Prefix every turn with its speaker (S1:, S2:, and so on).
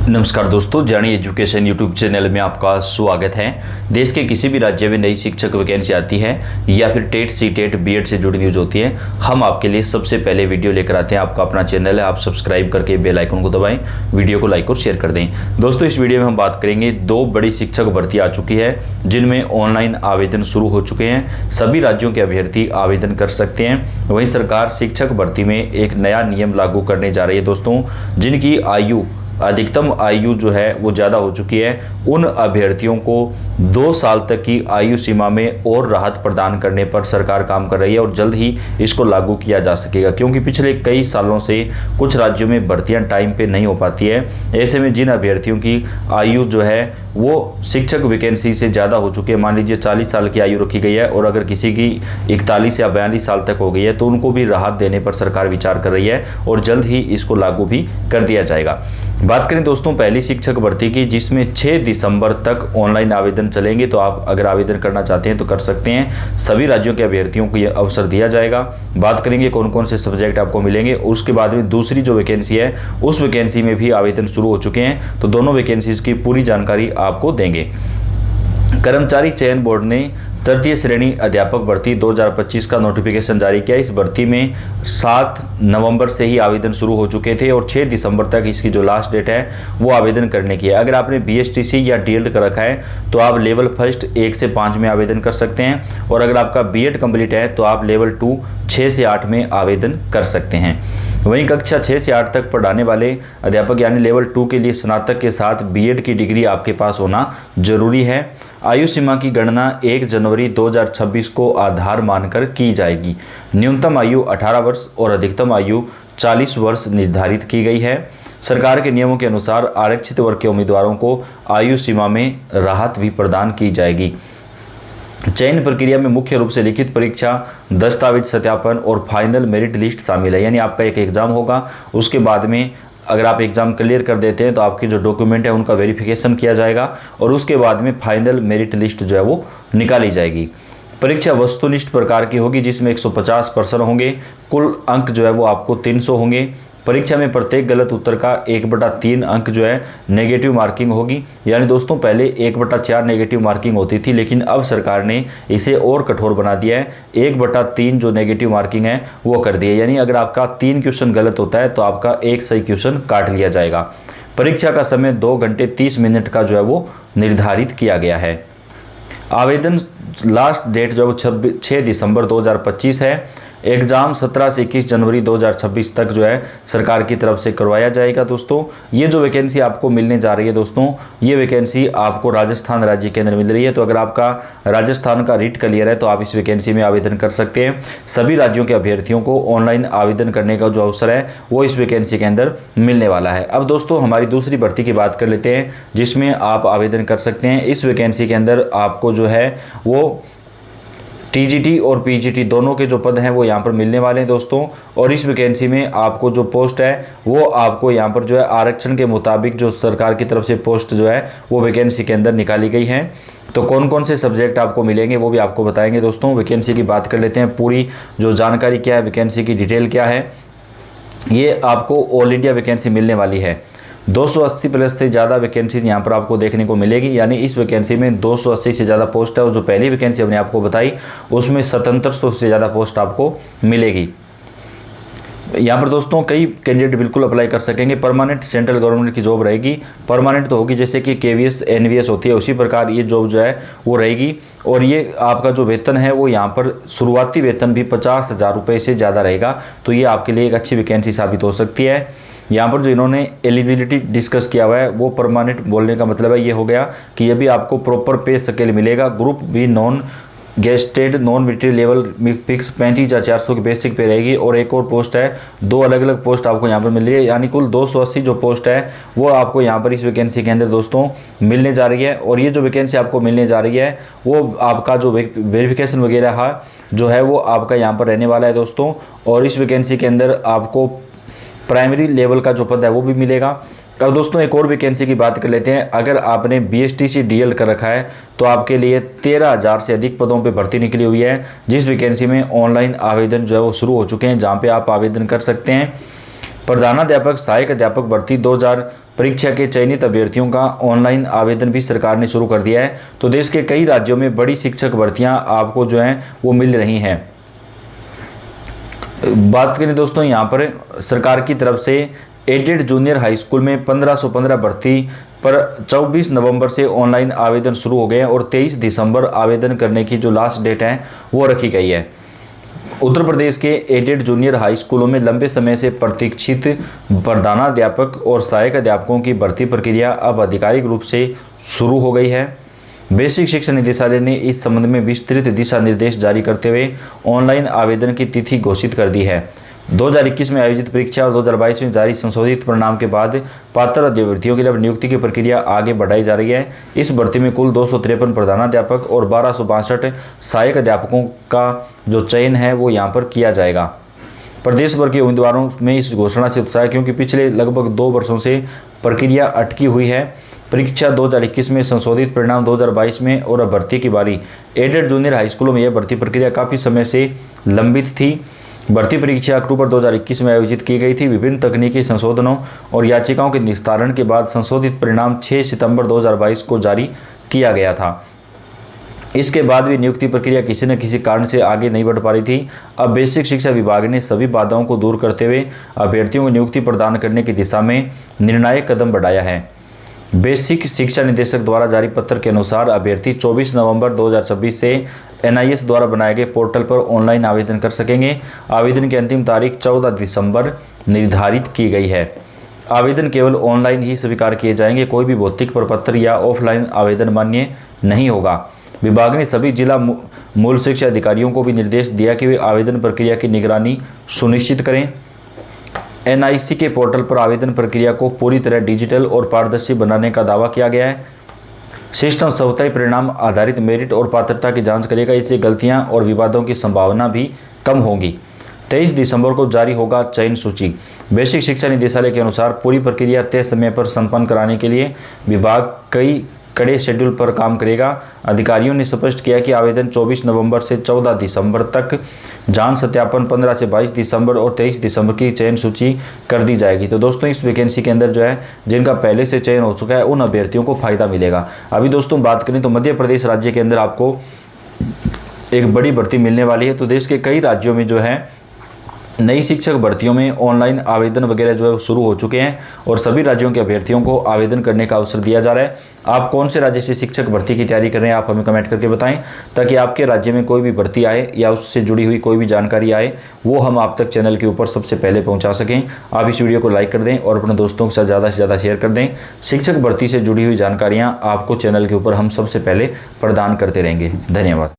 S1: नमस्कार दोस्तों, जानी एजुकेशन यूट्यूब चैनल में आपका स्वागत है। देश के किसी भी राज्य में नई शिक्षक वैकेंसी आती है या फिर टेट सीटेट बीएड से जुड़ी न्यूज होती है, हम आपके लिए सबसे पहले वीडियो लेकर आते हैं। आपका अपना चैनल है, आप सब्सक्राइब करके बेल आइकन को दबाएं, वीडियो को लाइक और शेयर कर दें। दोस्तों, इस वीडियो में हम बात करेंगे दो बड़ी शिक्षक भर्ती आ चुकी है जिनमें ऑनलाइन आवेदन शुरू हो चुके हैं। सभी राज्यों के अभ्यर्थी आवेदन कर सकते हैं। वहीं सरकार शिक्षक भर्ती में एक नया नियम लागू करने जा रही है दोस्तों। जिनकी अधिकतम आयु जो है वो ज़्यादा हो चुकी है, उन अभ्यर्थियों को 2 साल तक की आयु सीमा में और राहत प्रदान करने पर सरकार काम कर रही है और जल्द ही इसको लागू किया जा सकेगा। क्योंकि पिछले कई सालों से कुछ राज्यों में भर्तियां टाइम पे नहीं हो पाती है। ऐसे में जिन अभ्यर्थियों की आयु जो है वो शिक्षक वैकेंसी से ज़्यादा हो चुकी है, मान लीजिए 40 साल की आयु रखी गई है और अगर किसी की 41 या 42 साल तक हो गई है तो उनको भी राहत देने पर सरकार विचार कर रही है और जल्द ही इसको लागू भी कर दिया जाएगा। बात करें दोस्तों पहली शिक्षक भर्ती की, जिसमें 6 दिसंबर तक ऑनलाइन आवेदन चलेंगे। तो आप अगर आवेदन करना चाहते हैं तो कर सकते हैं। सभी राज्यों के अभ्यर्थियों को यह अवसर दिया जाएगा। बात करेंगे कौन कौन से सब्जेक्ट आपको मिलेंगे। उसके बाद में दूसरी जो वैकेंसी है उस वैकेंसी में भी आवेदन शुरू हो चुके हैं, तो दोनों वैकेंसीज की पूरी जानकारी आपको देंगे। कर्मचारी चयन बोर्ड ने तृतीय श्रेणी अध्यापक भर्ती 2025 का नोटिफिकेशन जारी किया। इस भर्ती में 7 नवंबर से ही आवेदन शुरू हो चुके थे और 6 दिसंबर तक इसकी जो लास्ट डेट है वो आवेदन करने की है। अगर आपने बीएसटीसी या डीएलएड कर रखा है तो आप लेवल फर्स्ट 1 से 5 में आवेदन कर सकते हैं और अगर आपका बीएड कंप्लीट है तो आप लेवल 2 6 से 8 में आवेदन कर सकते हैं। वहीं कक्षा 6 से 8 तक पढ़ाने वाले अध्यापक यानी लेवल 2 के लिए स्नातक के साथ बीएड की डिग्री आपके पास होना जरूरी है। आयु सीमा की गणना 1 जनवरी 2026 को आधार मानकर की जाएगी। न्यूनतम आयु 18 वर्ष और अधिकतम आयु 40 वर्ष निर्धारित की गई है। सरकार के नियमों के अनुसार आरक्षित वर्ग के उम्मीदवारों को आयु सीमा में राहत भी प्रदान की जाएगी। चयन प्रक्रिया में मुख्य रूप से लिखित परीक्षा, दस्तावेज सत्यापन और फाइनल मेरिट लिस्ट शामिल है। यानी आपका एक एग्जाम होगा, उसके बाद में अगर आप एग्ज़ाम क्लियर कर देते हैं तो आपके जो डॉक्यूमेंट है उनका वेरिफिकेशन किया जाएगा और उसके बाद में फाइनल मेरिट लिस्ट जो है वो निकाली जाएगी। परीक्षा वस्तुनिष्ठ प्रकार की होगी जिसमें 150 प्रश्न होंगे। कुल अंक जो है वो आपको 300 होंगे। परीक्षा में प्रत्येक गलत उत्तर का 1/3 अंक जो है नेगेटिव मार्किंग होगी। यानी दोस्तों पहले 1/4 नेगेटिव मार्किंग होती थी, लेकिन अब सरकार ने इसे और कठोर बना दिया है। 1/3 जो नेगेटिव मार्किंग है वो कर दी है। यानी अगर आपका 3 क्वेश्चन गलत होता है तो आपका एक सही क्वेश्चन काट लिया जाएगा। परीक्षा का समय 2 घंटे 30 मिनट का जो है वो निर्धारित किया गया है। आवेदन लास्ट डेट जो है 6 दिसंबर 2025 है। एग्ज़ाम 17 से 21 जनवरी 2026 तक जो है सरकार की तरफ से करवाया जाएगा। दोस्तों ये जो वैकेंसी आपको मिलने जा रही है दोस्तों, ये वैकेंसी आपको राजस्थान राज्य के अंदर मिल रही है। तो अगर आपका राजस्थान का रीट क्लियर है तो आप इस वैकेंसी में आवेदन कर सकते हैं। सभी राज्यों के अभ्यर्थियों को ऑनलाइन आवेदन करने का जो अवसर है वो इस वैकेंसी के अंदर मिलने वाला है। अब दोस्तों हमारी दूसरी भर्ती की बात कर लेते हैं जिसमें आप आवेदन कर सकते हैं। इस वैकेंसी के अंदर आपको जो है वो टीजीटी और पीजीटी दोनों के जो पद हैं वो यहाँ पर मिलने वाले हैं दोस्तों। और इस वैकेंसी में आपको जो पोस्ट है वो आपको यहाँ पर जो है आरक्षण के मुताबिक जो सरकार की तरफ से पोस्ट जो है वो वैकेंसी के अंदर निकाली गई है। तो कौन कौन से सब्जेक्ट आपको मिलेंगे वो भी आपको बताएंगे दोस्तों। वैकेंसी की बात कर लेते हैं, पूरी जो जानकारी क्या है, वैकेंसी की डिटेल क्या है। ये आपको ऑल इंडिया वैकेंसी मिलने वाली है। 280 प्लस से ज़्यादा वैकेंसी यहाँ पर आपको देखने को मिलेगी। यानी इस वैकेंसी में 280 से ज़्यादा पोस्ट है और जो पहली वैकेंसी हमने आपको बताई उसमें 7700 से ज़्यादा पोस्ट आपको मिलेगी। यहाँ पर दोस्तों कई कैंडिडेट बिल्कुल अप्लाई कर सकेंगे। परमानेंट सेंट्रल गवर्नमेंट की जॉब रहेगी। परमानेंट तो होगी जैसे कि केवीएस एनवीएस होती है, उसी प्रकार ये जॉब जो है वो रहेगी। और ये आपका जो वेतन है वो यहाँ पर शुरुआती वेतन भी 50,000 रुपये से ज़्यादा रहेगा। तो ये आपके लिए एक अच्छी वैकेंसी साबित हो सकती है। यहाँ पर जो इन्होंने एलिजिबिलिटी डिस्कस किया हुआ है वो परमानेंट बोलने का मतलब है ये हो गया कि ये भी आपको प्रॉपर पे स्केल मिलेगा। Group B non gazetted non military level fix 35,400 की बेसिक पे रहेगी। और एक और पोस्ट है, 2 अलग अलग पोस्ट आपको यहाँ पर मिल रही है। यानी कुल 280 जो पोस्ट है वो आपको यहाँ पर इस वैकेंसी के अंदर दोस्तों मिलने जा रही है। और ये जो वैकेंसी आपको मिलने जा रही है वो आपका जो वेरिफिकेशन वगैरह है जो है वो आपका यहाँ पर रहने वाला है दोस्तों। और इस वैकेंसी के अंदर आपको प्राइमरी लेवल का जो पद है वो भी मिलेगा। अब दोस्तों एक और वैकेंसी की बात कर लेते हैं। अगर आपने बीएसटीसी डीएलएड कर रखा है तो आपके लिए 13,000 से अधिक पदों पे भर्ती निकली हुई है, जिस वैकेंसी में ऑनलाइन आवेदन जो है वो शुरू हो चुके हैं, जहां पे आप आवेदन कर सकते हैं। प्रधानाध्यापक सहायक अध्यापक भर्ती 2000 परीक्षा के चयनित अभ्यर्थियों का ऑनलाइन आवेदन भी सरकार ने शुरू कर दिया है। तो देश के कई राज्यों में बड़ी शिक्षक भर्तियां आपको जो हैं वो मिल रही हैं। बात करें दोस्तों यहाँ पर सरकार की तरफ से एडेड जूनियर हाई स्कूल में 1515 भर्ती पर 24 नवंबर से ऑनलाइन आवेदन शुरू हो गए हैं और 23 दिसंबर आवेदन करने की जो लास्ट डेट है वो रखी गई है। उत्तर प्रदेश के एडेड जूनियर हाई स्कूलों में लंबे समय से प्रतीक्षित प्रधानाध्यापक और सहायक अध्यापकों की भर्ती प्रक्रिया अब आधिकारिक रूप से शुरू हो गई है। बेसिक शिक्षा निदेशालय ने इस संबंध में विस्तृत दिशा निर्देश जारी करते हुए ऑनलाइन आवेदन की तिथि घोषित कर दी है। 2021 में आयोजित परीक्षा और 2022 में जारी संशोधित परिणाम के बाद पात्र अभ्यर्थियों के लिए नियुक्ति की प्रक्रिया आगे बढ़ाई जा रही है। इस भर्ती में कुल 253 प्रधानाध्यापक और 1262 सहायक अध्यापकों का जो चयन है वो यहाँ पर किया जाएगा। प्रदेश भर के उम्मीदवारों में इस घोषणा से उत्साह है क्योंकि पिछले लगभग 2 वर्षों से प्रक्रिया अटकी हुई है। परीक्षा 2021 में, संशोधित परिणाम 2022 में और अब भर्ती की बारी। एडेड जूनियर हाई स्कूलों में यह भर्ती प्रक्रिया काफ़ी समय से लंबित थी। भर्ती परीक्षा अक्टूबर 2021 में आयोजित की गई थी। विभिन्न तकनीकी संशोधनों और याचिकाओं के निस्तारण के बाद संशोधित परिणाम 6 सितंबर 2022 को जारी किया गया था। इसके बाद भी नियुक्ति प्रक्रिया किसी न किसी कारण से आगे नहीं बढ़ पा रही थी। अब बेसिक शिक्षा विभाग ने सभी बाधाओं को दूर करते हुए अभ्यर्थियों को नियुक्ति प्रदान करने की दिशा में निर्णायक कदम बढ़ाया है। बेसिक शिक्षा निदेशक द्वारा जारी पत्र के अनुसार अभ्यर्थी 24 नवंबर 2026 से NIS द्वारा बनाए गए पोर्टल पर ऑनलाइन आवेदन कर सकेंगे। आवेदन की अंतिम तारीख 14 दिसंबर निर्धारित की गई है। आवेदन केवल ऑनलाइन ही स्वीकार किए जाएंगे। कोई भी भौतिक प्रपत्र या ऑफलाइन आवेदन मान्य नहीं होगा। विभाग ने सभी जिला मूल शिक्षा अधिकारियों को भी निर्देश दिया कि वे आवेदन प्रक्रिया की निगरानी सुनिश्चित करें। NIC के पोर्टल पर आवेदन प्रक्रिया को पूरी तरह डिजिटल और पारदर्शी बनाने का दावा किया गया है। सिस्टम स्वतः परिणाम आधारित मेरिट और पात्रता की जांच करेगा। इससे गलतियां और विवादों की संभावना भी कम होगी। 23 दिसंबर को जारी होगा चयन सूची। बेसिक शिक्षा निदेशालय के अनुसार पूरी प्रक्रिया तय समय पर संपन्न कराने के लिए विभाग कई कड़े शेड्यूल पर काम करेगा। अधिकारियों ने स्पष्ट किया कि आवेदन 24 नवंबर से 14 दिसंबर तक, जांच सत्यापन 15 से 22 दिसंबर और 23 दिसंबर की चयन सूची कर दी जाएगी। तो दोस्तों इस वैकेंसी के अंदर जो है जिनका पहले से चयन हो चुका है उन अभ्यर्थियों को फायदा मिलेगा। अभी दोस्तों बात करें तो मध्य प्रदेश राज्य के अंदर आपको एक बड़ी भर्ती मिलने वाली है। तो देश के कई राज्यों में जो है नई शिक्षक भर्तियों में ऑनलाइन आवेदन वगैरह जो है शुरू हो चुके हैं और सभी राज्यों के अभ्यर्थियों को आवेदन करने का अवसर दिया जा रहा है। आप कौन से राज्य से शिक्षक भर्ती की तैयारी कर रहे हैं आप हमें कमेंट करके बताएं, ताकि आपके राज्य में कोई भी भर्ती आए या उससे जुड़ी हुई कोई भी जानकारी आए वो हम आप तक चैनल के ऊपर सबसे पहले पहुँचा सकें। आप इस वीडियो को लाइक कर दें और अपने दोस्तों के साथ ज़्यादा से ज़्यादा शेयर कर दें। शिक्षक भर्ती से जुड़ी हुई जानकारियाँ आपको चैनल के ऊपर हम सबसे पहले प्रदान करते रहेंगे। धन्यवाद।